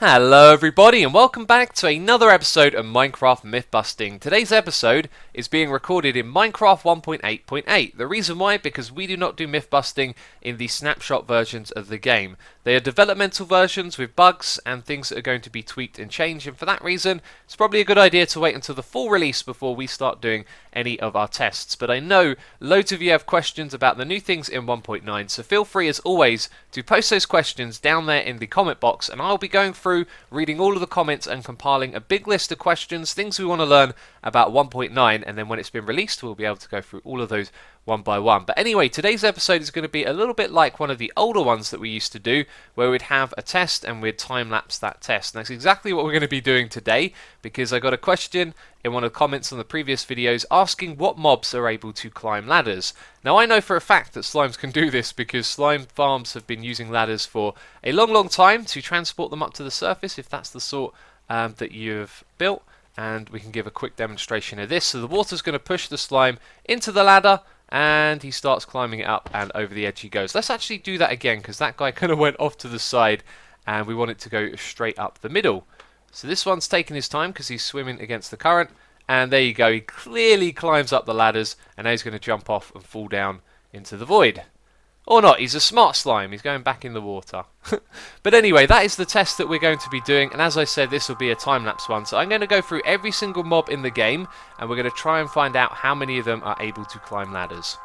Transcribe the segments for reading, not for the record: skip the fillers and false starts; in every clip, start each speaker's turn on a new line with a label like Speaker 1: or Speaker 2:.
Speaker 1: Hello everybody and welcome back to another episode of Minecraft Mythbusting. Today's episode is being recorded in Minecraft 1.8.8. The reason why? Because we do not do mythbusting in the snapshot versions of the game. They are developmental versions with bugs and things that are going to be tweaked and changed, and for that reason it's probably a good idea to wait until the full release before we start doing any of our tests. But I know loads of you have questions about the new things in 1.9, so feel free as always to post those questions down there in the comment box, and I'll be going through, reading all of the comments and compiling a big list of questions, things we want to learn about 1.9, and then when it's been released we'll be able to go through all of those one by one. But anyway, today's episode is going to be a little bit like one of the older ones that we used to do, where we'd have a test and we'd time-lapse that test. And that's exactly what we're going to be doing today, because I got a question in one of the comments on the previous videos asking what mobs are able to climb ladders. Now I know for a fact that slimes can do this because slime farms have been using ladders for a long time to transport them up to the surface, if that's the sort that you've built. And we can give a quick demonstration of this. So the water's going to push the slime into the ladder, and he starts climbing it up, and over the edge he goes. Let's actually do that again, because that guy kind of went off to the side and we want it to go straight up the middle. So this one's taking his time because he's swimming against the current, and there you go, he clearly climbs up the ladders, and now he's going to jump off and fall down into the void. Or not, he's a smart slime, he's going back in the water. But anyway, that is the test that we're going to be doing, and as I said, this will be a time-lapse one. So I'm going to go through every single mob in the game, and we're going to try and find out how many of them are able to climb ladders.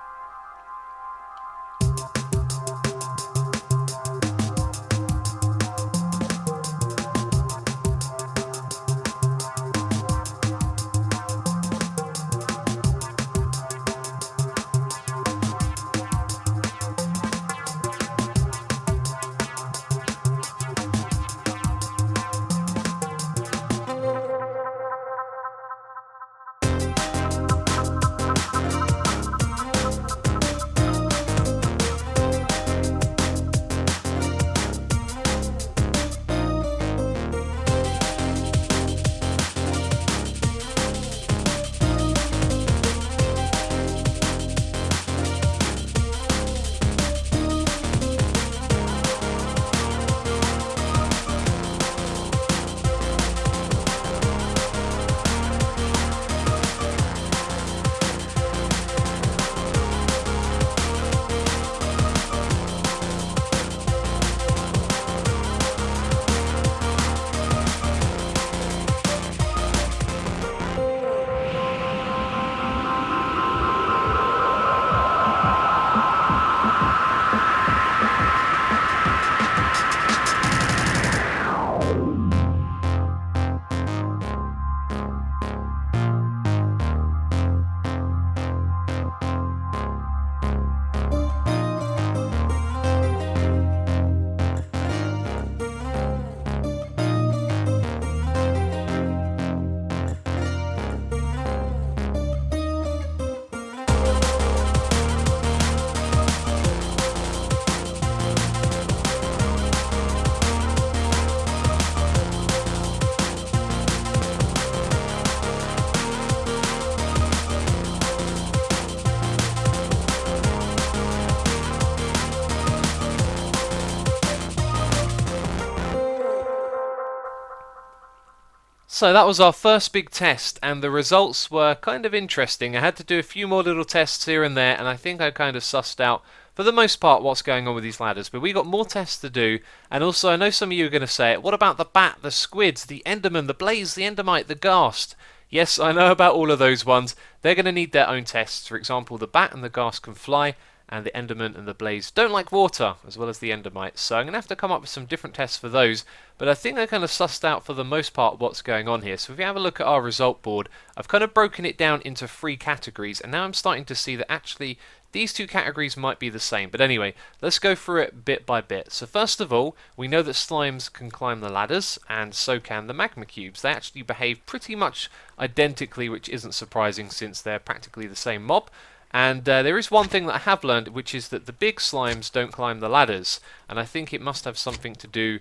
Speaker 1: So that was our first big test, and the results were kind of interesting. I had to do a few more little tests here and there, and I think I kind of sussed out, for the most part, what's going on with these ladders. But we got more tests to do, and also I know some of you are going to say it, what about the bat, the squid, the enderman, the blaze, the endermite, the ghast? Yes, I know about all of those ones. They're going to need their own tests. For example, the bat and the ghast can fly, and the enderman and the blaze don't like water, as well as the endermites. So I'm going to have to come up with some different tests for those, but I think I kind of sussed out for the most part what's going on here. So if you have a look at our result board, I've kind of broken it down into 3 categories, and now I'm starting to see that actually these 2 categories might be the same. But anyway, let's go through it bit by bit. So first of all, we know that slimes can climb the ladders, and so can the magma cubes. They actually behave pretty much identically, which isn't surprising since they're practically the same mob. And there is one thing that I have learned, which is that the big slimes don't climb the ladders, and I think it must have something to do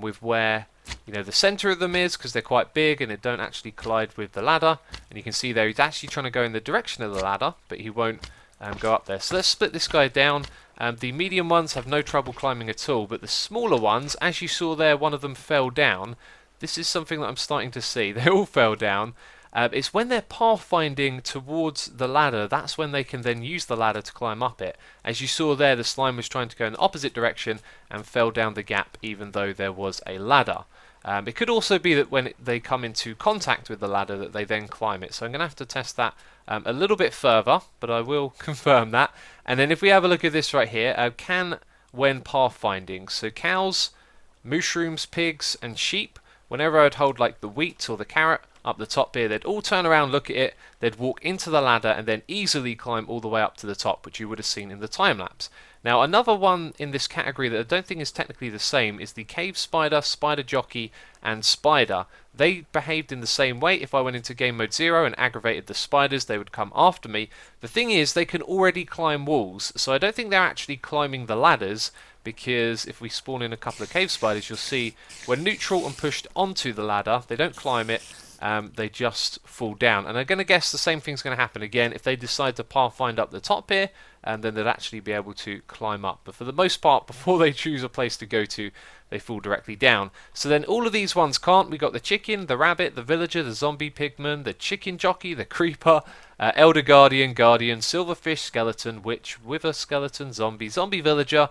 Speaker 1: with where the center of them is, because they're quite big and they don't actually collide with the ladder. And you can see there he's actually trying to go in the direction of the ladder, but he won't go up there. So let's split this guy down. The medium ones have no trouble climbing at all, but the smaller ones, as you saw there, one of them fell down. This is something that I'm starting to see. They all fell down. It's when they're pathfinding towards the ladder, that's when they can then use the ladder to climb up it. As you saw there, the slime was trying to go in the opposite direction and fell down the gap even though there was a ladder. It could also be that when they come into contact with the ladder that they then climb it. So I'm going to have to test that a little bit further, but I will confirm that. And then if we have a look at this right here, can when pathfinding. So cows, mushrooms, pigs and sheep, whenever I'd hold like the wheat or the carrot up the top here, they'd all turn around, look at it, they'd walk into the ladder and then easily climb all the way up to the top, which you would have seen in the time lapse. Now another one in this category that I don't think is technically the same is the cave spider, spider jockey and spider. They behaved in the same way. If I went into game mode 0 and aggravated the spiders, they would come after me. The thing is, they can already climb walls, so I don't think they're actually climbing the ladders, because if we spawn in a couple of cave spiders, you'll see when neutral and pushed onto the ladder, they don't climb it, they just fall down. And I'm going to guess the same thing's going to happen again. If they decide to pathfind up the top here, and then they'd actually be able to climb up. But for the most part, before they choose a place to go to, they fall directly down. So then all of these ones can't. We got the chicken, the rabbit, the villager, the zombie pigman, the chicken jockey, the creeper, elder guardian, guardian, silverfish, skeleton, witch, wither skeleton, zombie, zombie villager,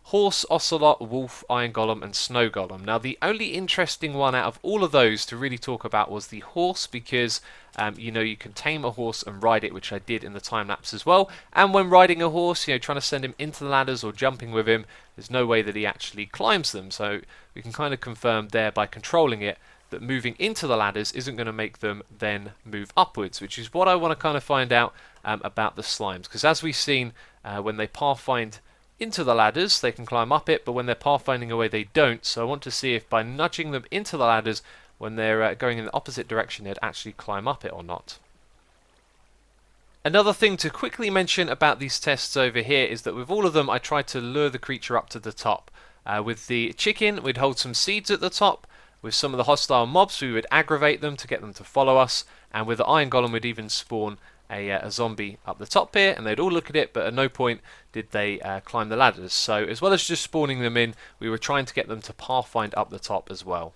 Speaker 1: horse, ocelot, wolf, iron golem and snow golem. Now the only interesting one out of all of those to really talk about was the horse, because you know, you can tame a horse and ride it, which I did in the time lapse as well. And when riding a horse, you know, trying to send him into the ladders or jumping with him, there's no way that he actually climbs them. So we can kind of confirm there by controlling it that moving into the ladders isn't going to make them then move upwards, which is what I want to kind of find out about the slimes, because as we've seen, when they pathfind into the ladders, they can climb up it, but when they're pathfinding away, they don't. So I want to see if by nudging them into the ladders, when they're going in the opposite direction, they'd actually climb up it or not. Another thing to quickly mention about these tests over here is that with all of them, I tried to lure the creature up to the top. With the chicken, we'd hold some seeds at the top. With some of the hostile mobs, we would aggravate them to get them to follow us. And with the iron golem, we'd even spawn a zombie up the top here, and they'd all look at it, but at no point did they climb the ladders. So as well as just spawning them in, we were trying to get them to pathfind up the top as well.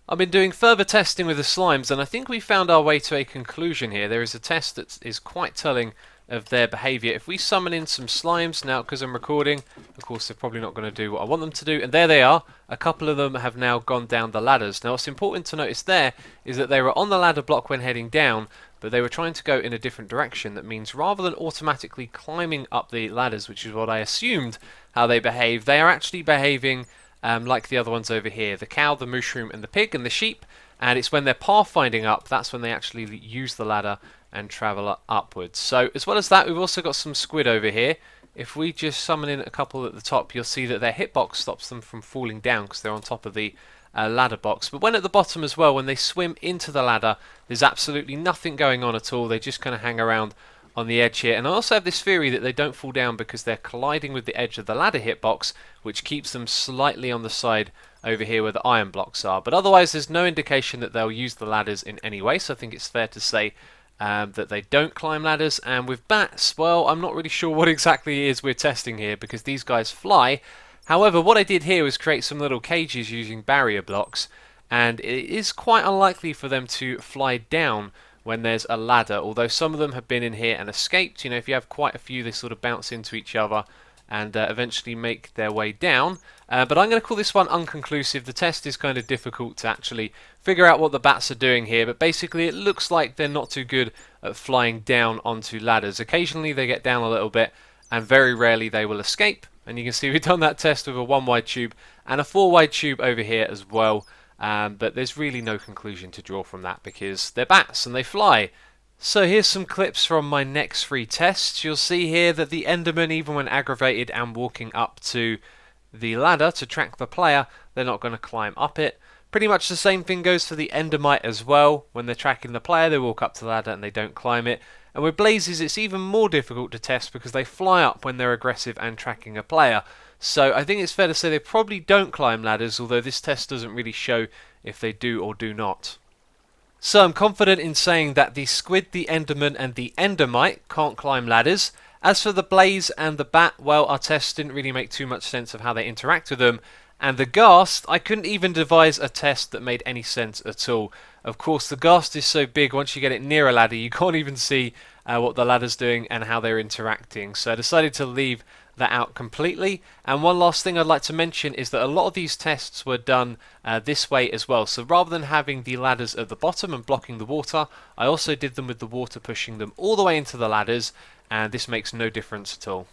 Speaker 1: I've been doing further testing with the slimes, and I think we found our way to a conclusion here. There is a test that is quite telling of their behaviour. If we summon in some slimes now, because I'm recording, of course they're probably not going to do what I want them to do, and there they are. A couple of them have now gone down the ladders. Now what's important to notice there is that they were on the ladder block when heading down, but they were trying to go in a different direction. That means rather than automatically climbing up the ladders, which is what I assumed how they behave, they are actually behaving like the other ones over here, the cow, the mushroom and the pig and the sheep. And it's when they're pathfinding up, that's when they actually use the ladder and travel upwards. So as well as that, we've also got some squid over here. If we just summon in a couple at the top, you'll see that their hitbox stops them from falling down because they're on top of the ladder box. But when at the bottom as well, when they swim into the ladder, there's absolutely nothing going on at all. They just kind of hang around on the edge here. And I also have this theory that they don't fall down because they're colliding with the edge of the ladder hitbox, which keeps them slightly on the side over here where the iron blocks are. But otherwise, there's no indication that they'll use the ladders in any way, so I think it's fair to say that they don't climb ladders. And with bats, well, I'm not really sure what exactly it is we're testing here, because these guys fly. However, what I did here was create some little cages using barrier blocks, and it is quite unlikely for them to fly down when there's a ladder, although some of them have been in here and escaped. You know, if you have quite a few, they sort of bounce into each other and eventually make their way down. But I'm going to call this one unconclusive. The test is kind of difficult to actually figure out what the bats are doing here, but basically it looks like they're not too good at flying down onto ladders. Occasionally they get down a little bit, and very rarely they will escape. And you can see we've done that test with a 1-wide tube and a 4-wide tube over here as well. But there's really no conclusion to draw from that because they're bats and they fly. So here's some clips from my next 3 tests. You'll see here that the Enderman, even when aggravated and walking up to the ladder to track the player, they're not going to climb up it. Pretty much the same thing goes for the Endermite as well. When they're tracking the player, they walk up to the ladder and they don't climb it. And with Blazes, it's even more difficult to test because they fly up when they're aggressive and tracking a player. So I think it's fair to say they probably don't climb ladders, although this test doesn't really show if they do or do not. So I'm confident in saying that the squid, the enderman and the endermite can't climb ladders. As for the blaze and the bat, well, our test didn't really make too much sense of how they interact with them. And the ghast, I couldn't even devise a test that made any sense at all. Of course, the ghast is so big, once you get it near a ladder, you can't even see what the ladder's doing and how they're interacting. So I decided to leave that out completely. And one last thing I'd like to mention is that a lot of these tests were done this way as well. So rather than having the ladders at the bottom and blocking the water, I also did them with the water pushing them all the way into the ladders, and this makes no difference at all.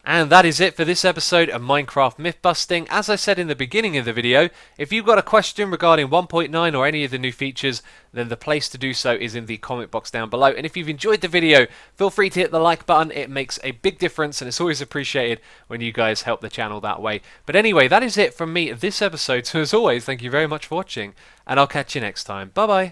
Speaker 1: And that is it for this episode of Minecraft Myth Busting. As I said in the beginning of the video, if you've got a question regarding 1.9 or any of the new features, then the place to do so is in the comment box down below. And if you've enjoyed the video, feel free to hit the like button. It makes a big difference and it's always appreciated when you guys help the channel that way. But anyway, that is it from me this episode. So as always, thank you very much for watching and I'll catch you next time. Bye bye.